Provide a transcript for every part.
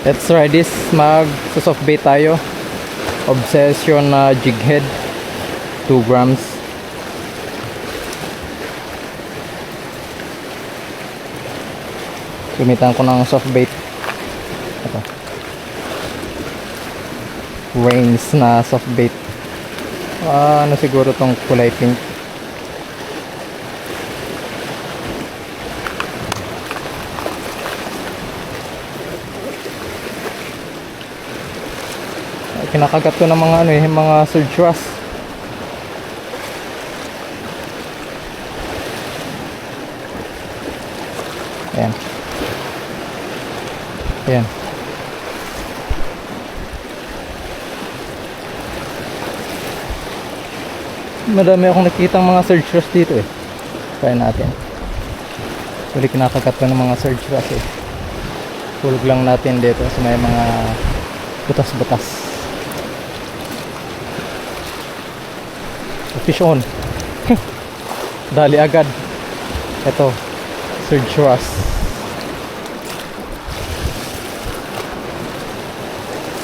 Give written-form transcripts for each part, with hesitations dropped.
Let's try this. Mag-soft bait tayo. Obsession na jig head. 2 grams. Gamitan ko ng soft bait. Ito. Rains na soft bait. Ano siguro tong kulay pink. Kinakagat ko ng mga mga surge wrasse. Ayan. Ayan. Madami akong nakitang mga surge wrasse dito eh. Try natin. Uli kinakagat ko ng mga surge wrasse eh. Hulog lang natin dito sa may mga butas-butas. Fish on. Dali agad. Ito, surge wrasse.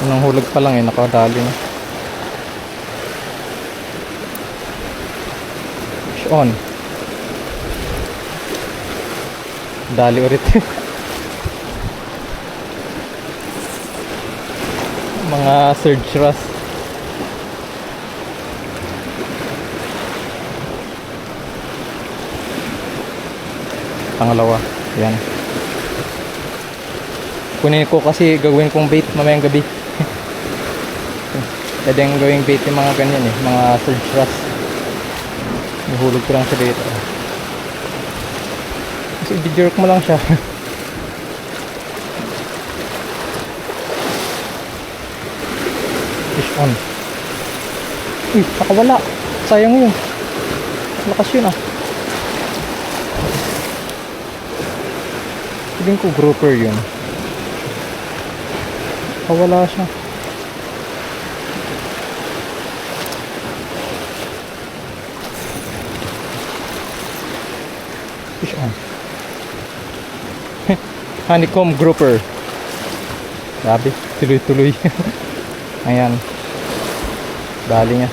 Unang hulog pa lang eh, nakadali na. Fish on. Dali ulit. Mga surge wrasse. Pangalawa, yan. Kunin ko kasi gagawin kong bait mamayang gabi. Pwedeng gawing bait yung mga ganyan eh, mga surge wrasse. Nahulog ko lang siya dito. Kasi i-jerk mo lang siya. Fish on. Uy, nakawala. Sayang yun. Lakas yun ah. Feeling ko grouper yun. Wala siya. Fish on. Honeycomb grouper. Grabe, tuloy-tuloy. Ayan. Dali niya.